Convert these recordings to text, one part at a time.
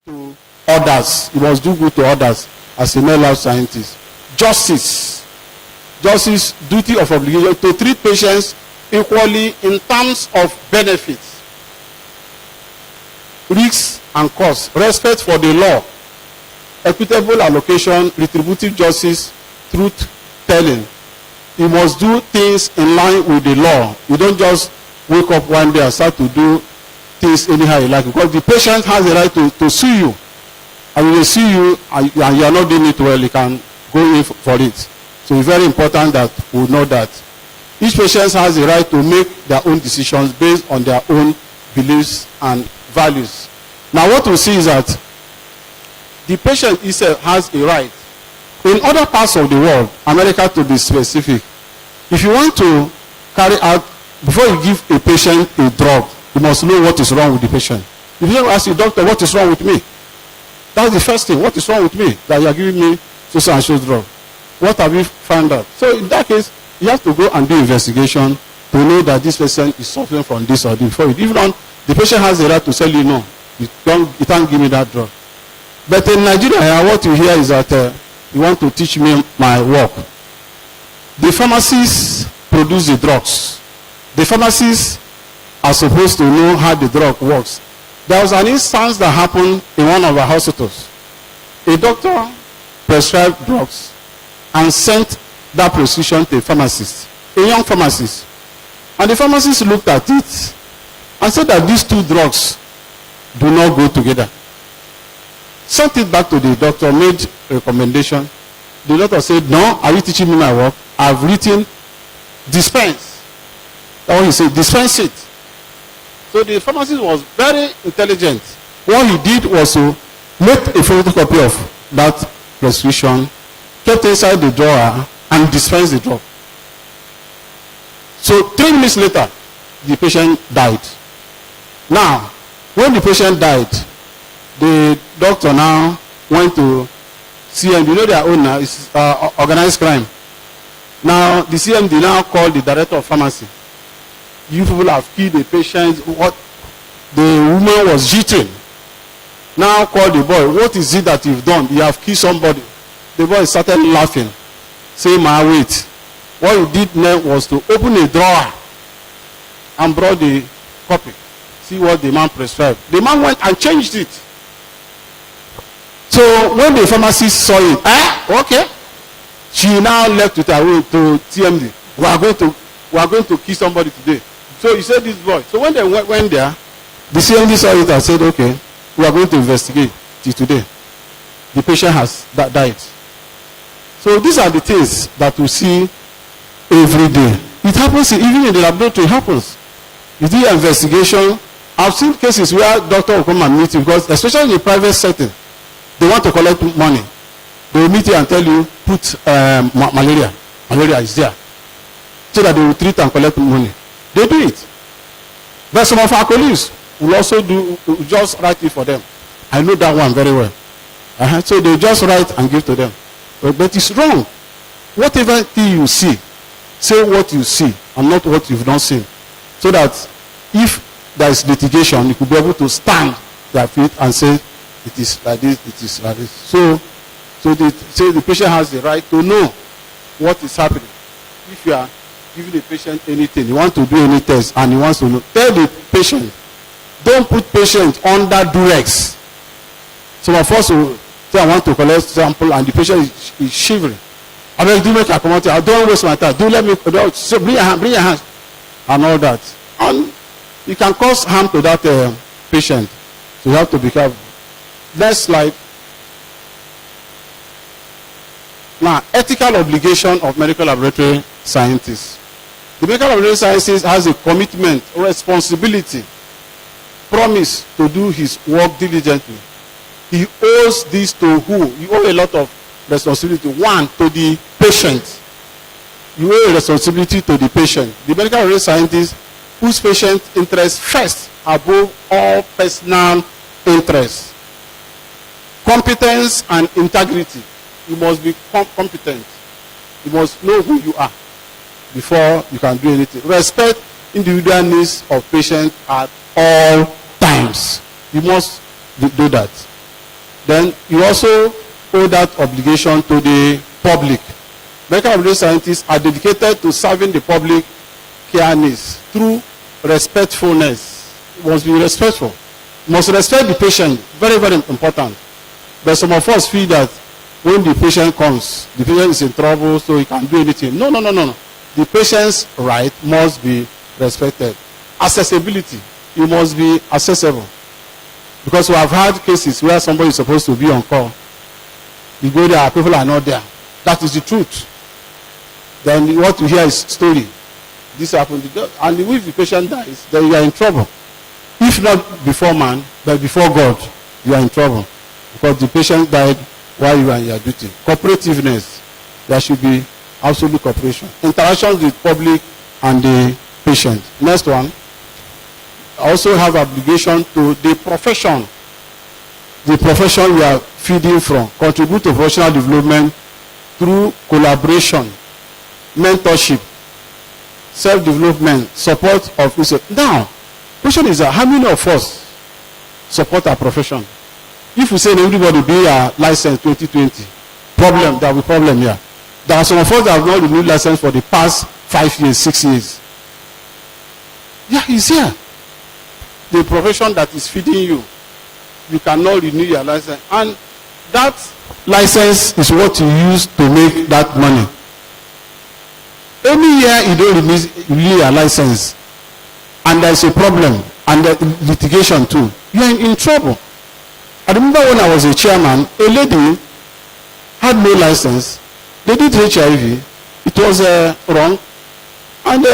to others. You must do good to others as a male life scientist. Justice, duty of obligation to treat patients equally in terms of benefits, risks and costs, respect for the law, equitable allocation, retributive justice, truth telling. You must do things in line with the law. You don't just wake up one day and start to do things anyhow you like, because the patient has the right to sue you. And when they sue you and you are not doing it well, you can go in for it. So it's very important that we know that each patient has the right to make their own decisions based on their own beliefs and values. Now what we see is that the patient himself has a right. In other parts of the world, America to be specific, if you want to carry out, before you give a patient a drug, you must know what is wrong with the patient. If you ask the doctor, what is wrong with me? That's the first thing. What is wrong with me that you are giving me so and so drug? What have you found out? So in that case, you have to go and do investigation to know that this person is suffering from this or this. Before you, even on, the patient has the right to tell you, no, you can't give me that drug. But in Nigeria, what you hear is that you want to teach me my work. The pharmacists produce the drugs. The pharmacists are supposed to know how the drug works. There was an instance that happened in one of our hospitals. A doctor prescribed drugs and sent that prescription to a pharmacist, a young pharmacist. And the pharmacist looked at it and said that these two drugs do not go together. Sent it back to the doctor, made a recommendation. The doctor said, no, are you teaching me my work? I've written dispense. That's what he said, dispense it. So the pharmacist was very intelligent. What he did was to make a photocopy of that prescription, kept inside the drawer, and dispensed the drug. So 3 minutes later, the patient died. Now, when the patient died, the doctor now went to CMD. You know their own now is organized crime. Now, the CMD now called the director of pharmacy. You people have killed the patient. What the woman was cheating. Now call the boy. What is it that you've done? You have killed somebody. The boy started laughing. Say, my wait. What he did now was to open a drawer and brought the copy. See what the man prescribed. The man went and changed it. So when the pharmacist saw it, okay. She now left with her way to TMD. We are going to kill somebody today. So he said this boy. So when they went there, the CMD saw it and said, okay, we are going to investigate till today. The patient has died. So these are the things that we see every day. It happens even in the laboratory. It happens. You do an investigation. I've seen cases where doctor will come and meet you, because especially in a private setting, they want to collect money. They will meet you and tell you, put malaria. Malaria is there. So that they will treat and collect money. They do it. But some of our colleagues will also just write it for them. I know that one very well. So they just write and give to them. But it's wrong. Whatever thing you see, say what you see and not what you've not seen. So that if there is litigation, you could be able to stand their feet and say, it is like this, it is like this. So they say the patient has the right to know what is happening. If you are giving the patient anything, you want to do any test and he wants to know, tell the patient, don't put patient under duress. Some of us will say, I want to collect sample and the patient is shivering. I mean, do make a comment, I don't waste my time. Bring your hand, and all that. And you can cause harm to that patient. So you have to be careful. Next slide. Now, ethical obligation of medical laboratory scientists. The medical laboratory scientist has a commitment, responsibility, promise to do his work diligently. He owes this to who? He owes a lot of responsibility. One, to the patient. You owe a responsibility to the patient. The medical laboratory scientist whose patient interests first above all personal interests. Competence and integrity. You must be competent. You must know who you are before you can do anything. Respect individual needs of patients at all times. You must do that. then you also owe that obligation to the public. Medical laboratory scientists are dedicated to serving the public care needs through respectfulness. You must be respectful. You must respect the patient. Very, very important. But some of us feel that when the patient comes, the patient is in trouble, so he can do anything. No. The patient's right must be respected. Accessibility. You must be accessible. Because we have had cases where somebody is supposed to be on call. You go there, people are not there. That is the truth. Then what you hear is story. This happened, and if the patient dies, then you are in trouble. If not before man, but before God, you are in trouble. Because the patient died while you are in your duty. Cooperativeness, there should be absolute cooperation. Interactions with public and the patient. Next one. I also have obligation to the profession. The profession we are feeding from. Contribute to professional development through collaboration, mentorship, self-development, support of research. Now, question is how many of us support our profession? If we say everybody be a license 2020, problem, there will be problem here. There are some of us that have not renewed license for the past 5 years, 6 years. Yeah, he's here. The profession that is feeding you, you cannot renew your license. And that license is what you use to make that money. Any year you don't renew your license, and there is a problem, and the litigation too, you are in trouble. I remember when I was a chairman, a lady had no license. They did HIV. It was wrong, and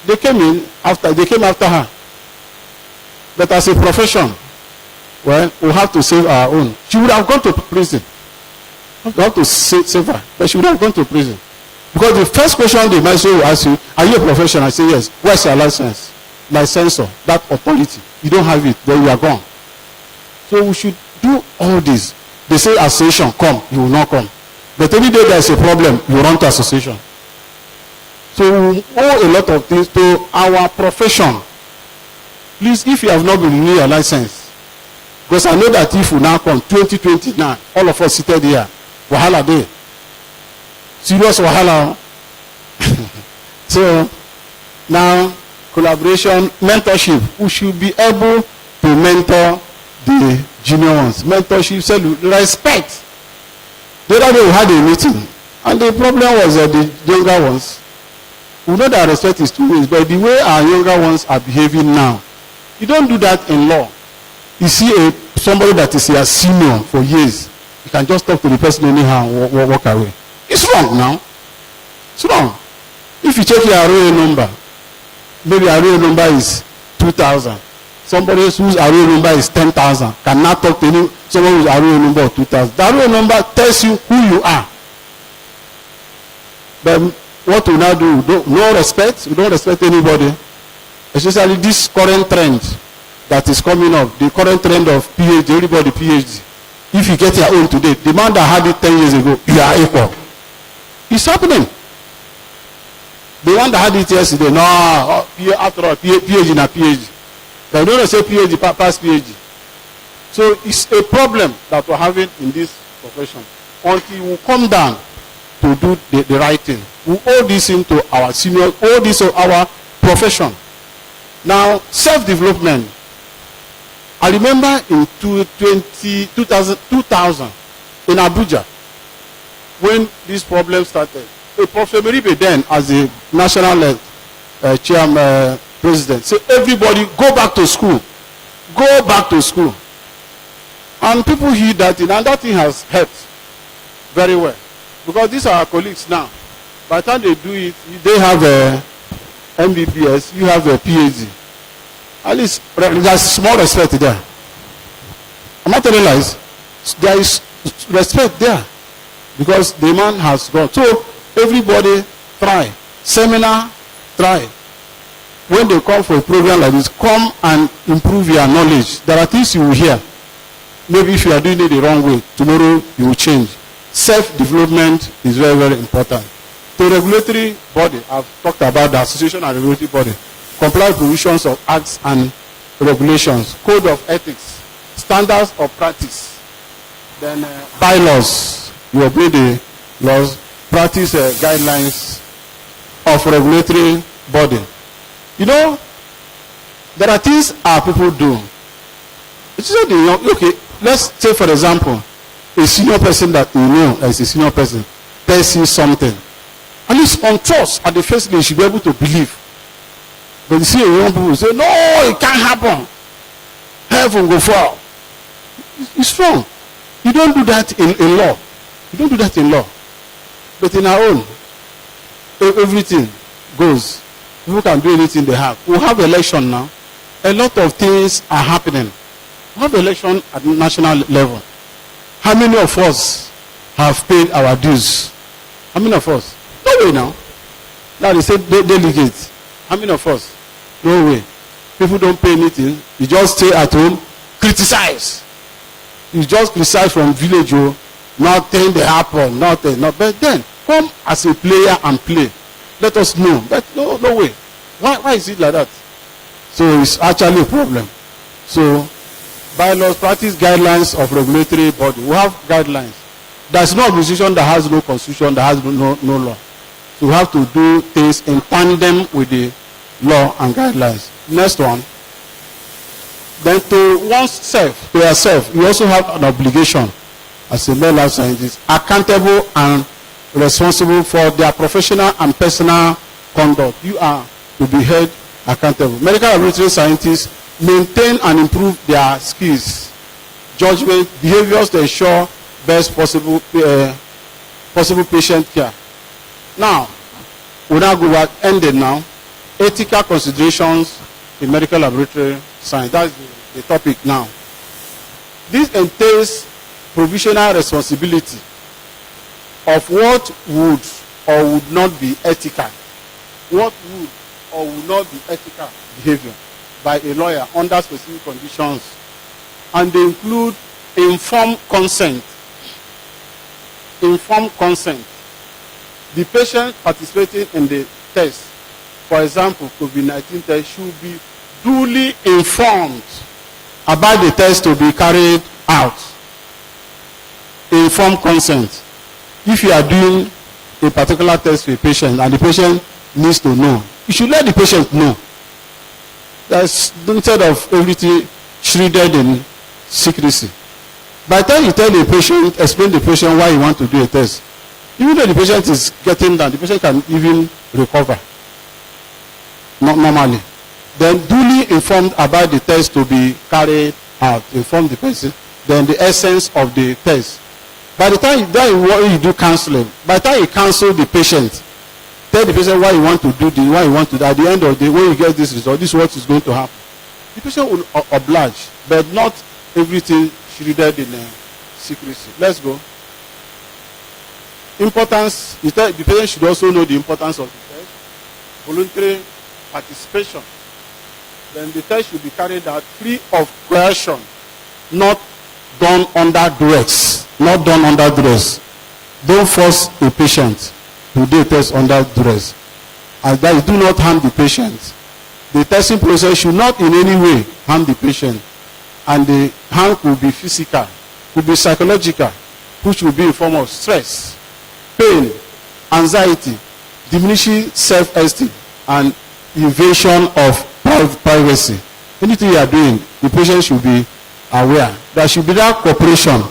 they came after her. But as a profession, well, we have to save our own. She would have gone to prison. We have to save her, but she would have gone to prison. Because the first question the magistrate will ask you, are you a professional? I say yes. Where's your license? Licensor, that authority. You don't have it, then you are gone. So we should do all this. They say association, come, you will not come. But any day there is a problem, you run to association. So we owe a lot of things to our profession. Please, if you have not been renewing your license, because I know that if we now come 2020 now, all of us seated here, wahala day. Serious wahala. So now collaboration, mentorship. We should be able to mentor the junior ones. Mentorship, so respect. The other day we had a meeting, and the problem was that the younger ones, we know that respect is 2 ways, but the way our younger ones are behaving now, you don't do that in law. You see somebody that is a senior for years, you can just talk to the person anyhow and walk away. It's wrong now. It's wrong. If you check your ROA number, maybe your ROA number is 2,000. Somebody whose ROA number is 10,000 cannot talk to someone whose ROA number of 2,000. The ROA number tells you who you are. But what we now do, no respect. We don't respect anybody. Especially this current trend that is coming up, the current trend of PhD, everybody PhD. If you get your own today, the man that had it 10 years ago, you are equal. It's happening. The one that had it yesterday, no, after all, PhD na PhD. They don't say PhD, past PhD. So it's a problem that we're having in this profession. Until we come down to do the right thing. We owe this into our seniors, owe this to our profession. Now, self-development. I remember in 2000 in Abuja, when this problem started, Professor Meribe then, as the national chairman, president, said, everybody go back to school. Go back to school. And people hear that thing, and that thing has helped very well. Because these are our colleagues now. By the time they do it, they have a MBBS, you have a PhD. At least there's small respect there. I'm not telling lies. There is respect there. Because the man has gone. So everybody try. Seminar, try. When they come for a program like this, come and improve your knowledge. There are things you will hear. Maybe if you are doing it the wrong way, tomorrow you will change. Self-development is very, very important. The regulatory body, I've talked about the association and regulatory body, comply with provisions of acts and regulations, code of ethics, standards of practice. Then bylaws. You obey the laws, practice guidelines of regulatory body. You know, there are things our people do. It's just the young, okay, let's take for example, a senior person that you know as a senior person tells you something. At least on trust, at the first day, you should be able to believe. But you see a young people say, no, it can't happen. Heaven go fall. It's wrong. You don't do that in law. You don't do that in law. But in our own, everything goes. People can do anything they have. We have election now. A lot of things are happening. We have election at national level. How many of us have paid our dues? How many of us? No way now. Now they say delegates. How many of us? No way. People don't pay anything. You just stay at home, criticize. You just criticize from village, nothing they happen, nothing. No. But then, come as a player and play. Let us know. But no way. Why is it like that? So it's actually a problem. So, bylaws, practice guidelines of regulatory body. We have guidelines. There's no organization that has no constitution, that has no law. So we have to do things in tandem with the law and guidelines. Next one. Then to oneself, to yourself, you also have an obligation as a male life scientist, accountable and responsible for their professional and personal conduct. You are to be held accountable. Medical laboratory scientists maintain and improve their skills, judgment, behaviors to ensure best possible patient care. Now, we now go back, ended now. Ethical considerations in medical laboratory science. That's the topic now. This entails provisional responsibility of what would or would not be ethical. What would or would not be ethical behavior by a lawyer under specific conditions. And they include informed consent. Informed consent. The patient participating in the test, for example, COVID-19 test, should be duly informed about the test to be carried out. Informed consent. If you are doing a particular test for a patient and the patient needs to know, you should let the patient know. That's instead of everything shredded in secrecy. By the time you tell the patient, explain the patient why you want to do a test, even though the patient is getting down, the patient can even recover. Not normally. Then duly informed about the test to be carried out. Inform the person. Then the essence of the test. By the time you do counseling, by the time you counsel the patient, tell the patient why you want to do this, why you want to do. At the end of the day, when you get this result, this is what is going to happen. The patient will oblige, but not everything shredded in secrecy. Let's go. Importance. The patient should also know the importance of the test. Voluntary participation. Then the test should be carried out free of coercion, not done under duress. Not done under duress. Don't force a patient to do a test under duress. And that you do not harm the patient. The testing process should not in any way harm the patient. And the harm could be physical, could be psychological, which will be in form of stress, pain, anxiety, diminishing self-esteem, and invasion of privacy. Anything you are doing, the patient should be aware. There should be that cooperation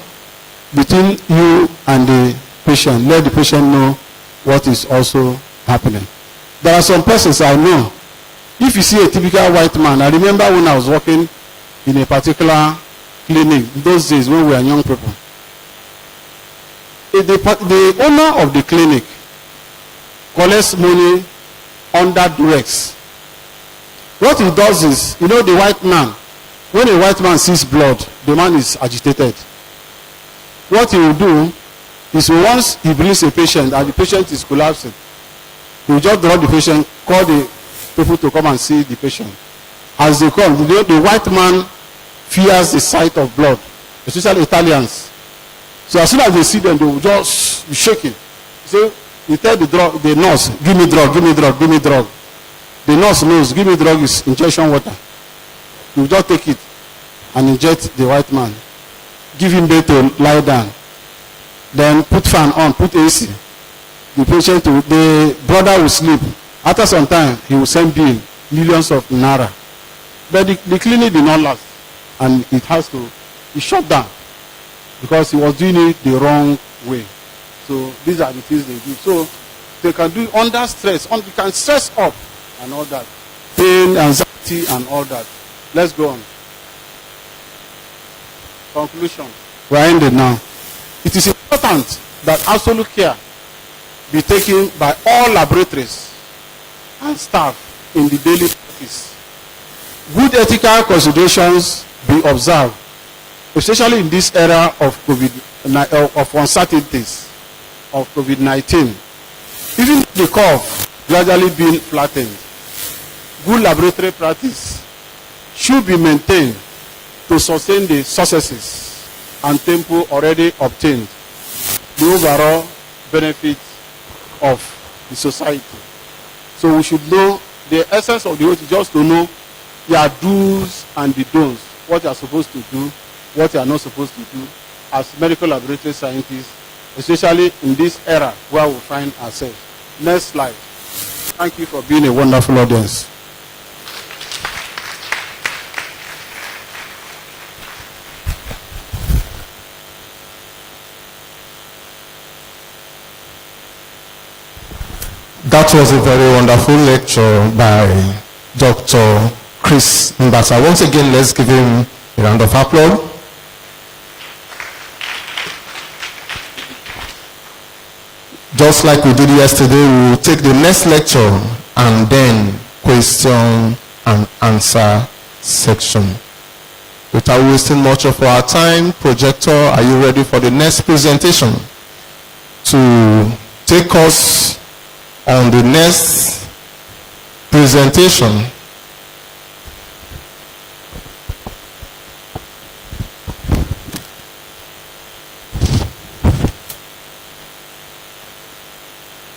between you and the patient. Let the patient know what is also happening. There are some persons I know. If you see a typical white man, I remember when I was working in a particular clinic, those days when we were young people. The owner of the clinic collects money under duress. What he does is, you know, the white man, when a white man sees blood, the man is agitated. What he will do is once he brings a patient and the patient is collapsing, he will just drop the patient, call the people to come and see the patient. As they come, the white man fears the sight of blood, especially Italians. So as soon as they see them, they will just be shaking. So he tell the nurse, give me drug, give me drug, give me drug. The nurse knows, give me drug is injection water. You just take it and inject the white man. give him bed to lie down. Then put fan on, put AC. The brother will sleep. After some time, he will send bill, millions of naira. But the clinic did not last. And it shut down. Because he was doing it the wrong way. So these are the things they do. So they can do it under stress. You can stress up and all that. Pain, anxiety, and all that. Let's go on. Conclusion. We are ending now. It is important that absolute care be taken by all laboratories and staff in the daily practice. Good ethical considerations be observed, especially in this era of of uncertainties of COVID-19. Even the curve gradually being flattened, good laboratory practice should be maintained to sustain the successes and tempo already obtained, the overall benefits of the society. So we should know the essence of the oath is just to know your do's and the don'ts, what you are supposed to do, what you are not supposed to do as medical laboratory scientists, especially in this era where we find ourselves. Next slide. Thank you for being a wonderful audience. That was a very wonderful lecture by Dr. Chris Mbasa. Once again, let's give him a round of applause. Just like we did yesterday, we will take the next lecture and then question and answer section. Without wasting much of our time, projector, are you ready for the next presentation? To take us on the next presentation,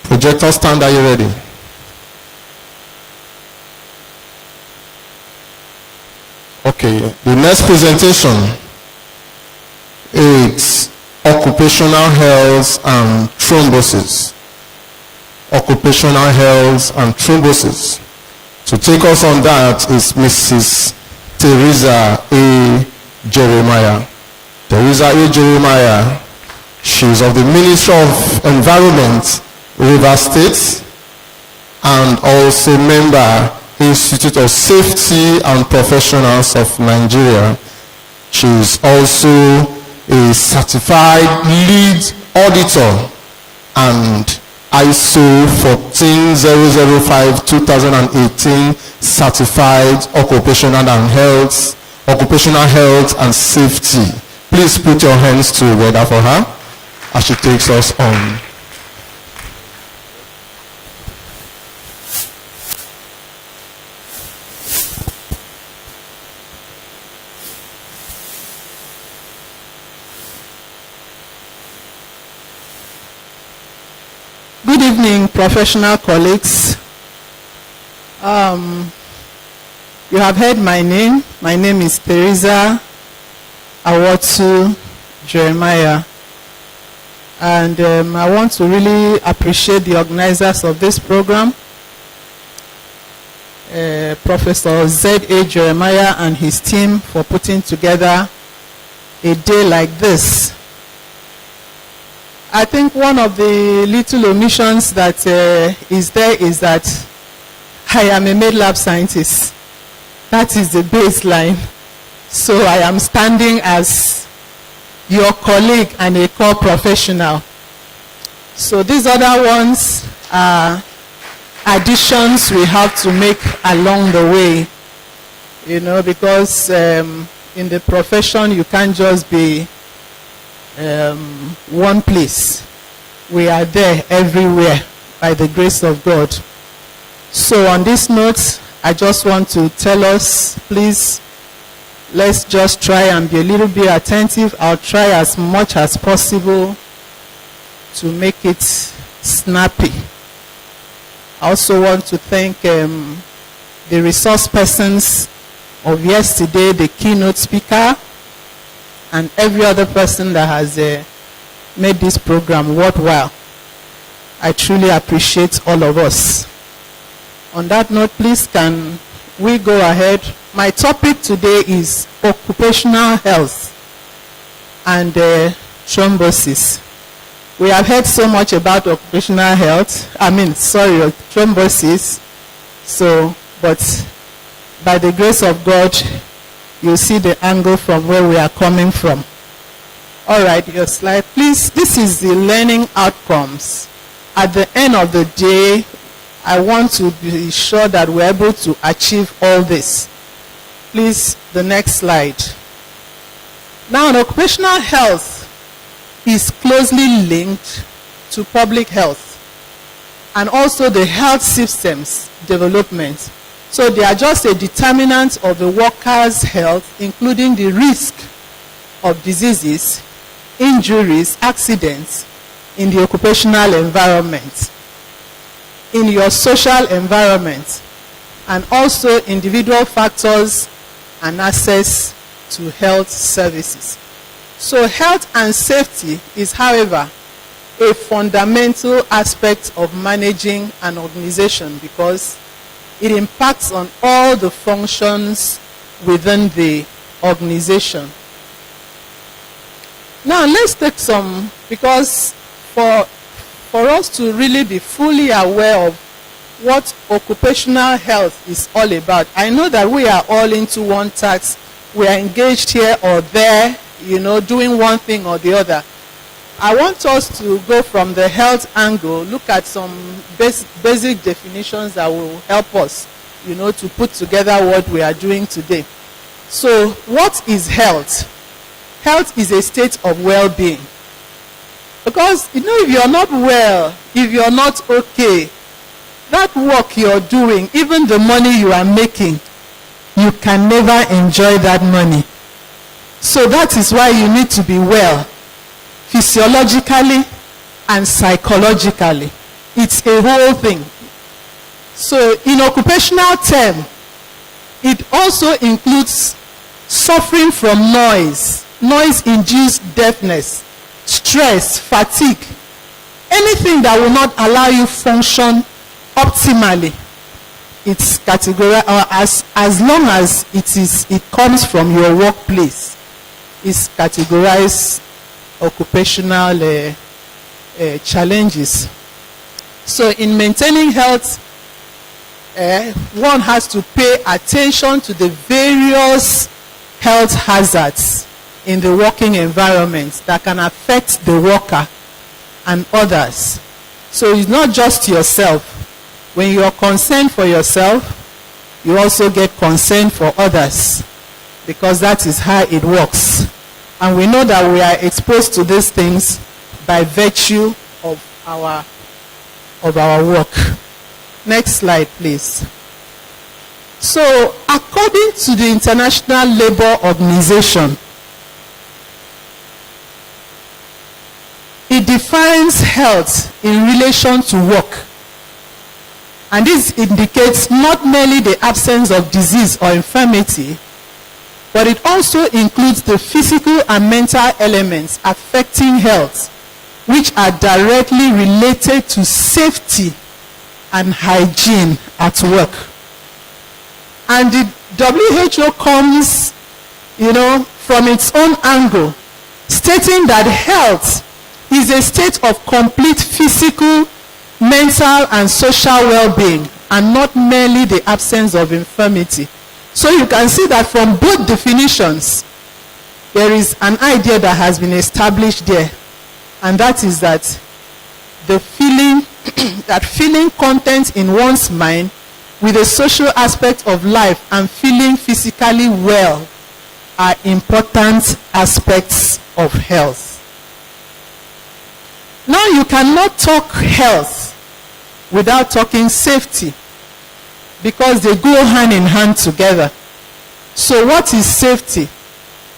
projector stand, are you ready? Okay, the next presentation is occupational health and thrombosis. Occupational health and thrombosis. To take us on that is Mrs. Teresa A. Jeremiah. Teresa A. Jeremiah, she is of the Ministry of Environment, River State, and also member Institute of Safety and Professionals of Nigeria. She is also a certified lead auditor and ISO 14005-2018 certified occupational health and safety. Please put your hands together for her as she takes us on. Good evening, professional colleagues. You have heard my name. My name is Teresa Awotu Jeremiah. And I want to really appreciate the organizers of this program, Professor Z.A. Jeremiah and his team, for putting together a day like this. I think one of the little omissions that is there is that I am a med lab scientist. That is the baseline. So I am standing as your colleague and a core professional. So these other ones are additions we have to make along the way. You know, because in the profession you can't just be one place. We are there everywhere by the grace of God. So on this note, I just want to tell us, please, let's just try and be a little bit attentive. I'll try as much as possible to make it snappy. I also want to thank the resource persons of yesterday, the keynote speaker, and every other person that has made this program worthwhile. I truly appreciate all of us. On that note, please can we go ahead? My topic today is occupational health and thrombosis. We have heard so much about occupational health, thrombosis. So, but by the grace of God, you see the angle from where we are coming from. All right, your slide, please. This is the learning outcomes. At the end of the day, I want to be sure that we're able to achieve all this. Please, the next slide. Now, occupational health is closely linked to public health and also the health systems development. So they are just a determinant of the worker's health, including the risk of diseases, injuries, accidents in the occupational environment, in your social environment, and also individual factors and access to health services. So health and safety is, however, a fundamental aspect of managing an organization because it impacts on all the functions within the organization. Now let's take some, because for us to really be fully aware of what occupational health is all about. I know that we are all into one task. We are engaged here or there, doing one thing or the other. I want us to go from the health angle, look at some basic definitions that will help us, to put together what we are doing today. So, what is health? Health is a state of well-being. Because, if you're not well, if you're not okay, that work you're doing, even the money you are making, you can never enjoy that money. So that is why you need to be well, physiologically and psychologically. It's a whole thing. So in occupational term, it also includes suffering from noise-induced deafness, stress, fatigue, anything that will not allow you function optimally. It's categorized as long as it comes from your workplace. It's categorized occupational challenges. So in maintaining health, one has to pay attention to the various health hazards in the working environment that can affect the worker and others. So it's not just yourself. When you are concerned for yourself, you also get concerned for others, because that is how it works. And we know that we are exposed to these things by virtue of our work. Next slide, please. So, according to the International Labour Organization, it defines health in relation to work. And this indicates not merely the absence of disease or infirmity, but it also includes the physical and mental elements affecting health, which are directly related to safety and hygiene at work. And the WHO comes, from its own angle, stating that health is a state of complete physical, mental and social well-being, and not merely the absence of infirmity. So you can see that from both definitions, there is an idea that has been established there, and that is that the feeling, feeling content in one's mind with the social aspect of life and feeling physically well are important aspects of health. Now you cannot talk health without talking safety, because they go hand in hand together. So what is safety?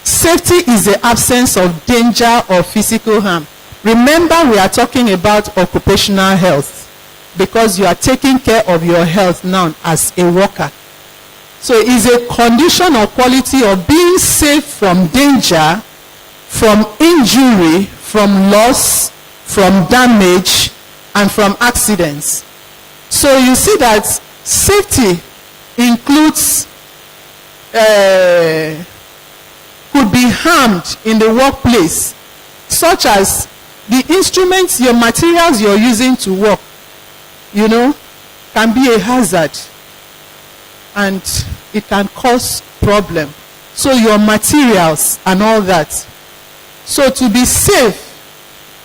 Safety is the absence of danger or physical harm. Remember, we are talking about occupational health, because you are taking care of your health now as a worker. So it's a condition or quality of being safe from danger from injury, from loss, from damage, and from accidents. So you see that safety includes, could be harmed in the workplace, such as the instruments, your materials you're using to work, can be a hazard and it can cause problem. So your materials and all that. So to be safe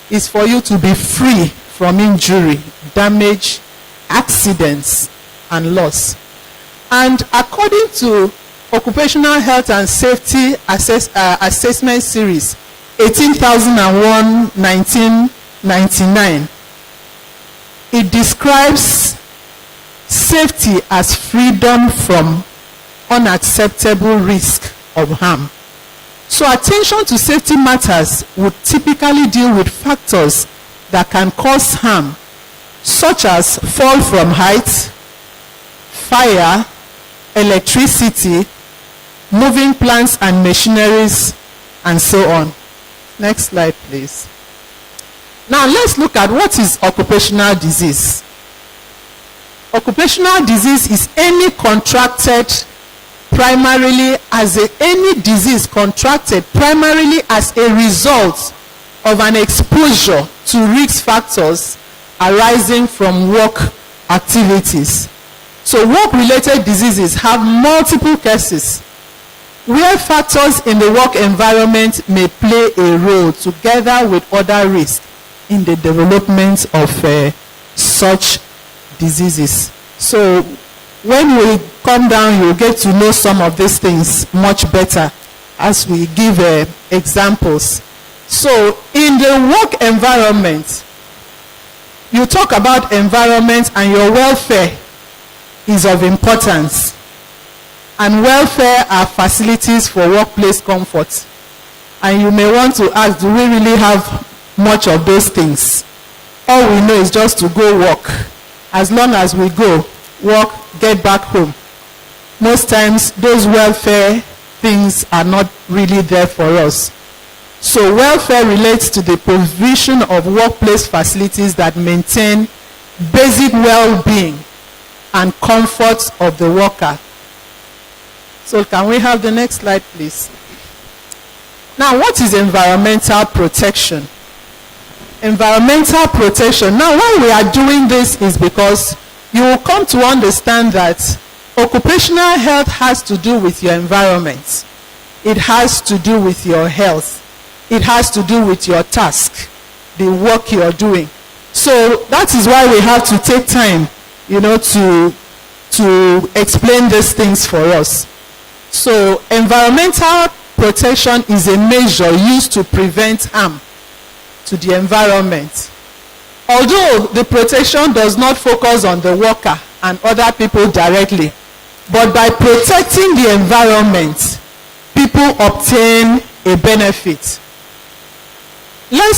is for you to be free from injury, damage, accidents, and loss. And according to Occupational Health and Safety Assessment Series 18,001, 1999, it describes safety as freedom from unacceptable risk of harm. So attention to safety matters would typically deal with factors that can cause harm, such as fall from height, fire, electricity, moving plants and machineries, and so on. Next slide, please. Now let's look at what is occupational disease. Occupational disease is any disease contracted primarily as a result of an exposure to risk factors arising from work activities. So work-related diseases have multiple cases where factors in the work environment may play a role together with other risks in the development of such diseases. So when we come down, you'll get to know some of these things much better as we give examples. So in the work environment, you talk about environment and your welfare is of importance. And welfare are facilities for workplace comfort. And you may want to ask, do we really have much of those things? All we know is just to go work. As long as we go, work, get back home. Most times, those welfare things are not really there for us. So welfare relates to the provision of workplace facilities that maintain basic well-being and comfort of the worker. So can we have the next slide, please? Now, what is environmental protection? Environmental protection. Now, why we are doing this is because you will come to understand that occupational health has to do with your environment. It has to do with your health. It has to do with your task, the work you are doing. So that is why we have to take time, to explain these things for us. So environmental protection is a measure used to prevent harm to the environment. Although the protection does not focus on the worker and other people directly, but by protecting the environment, people obtain a benefit. Let's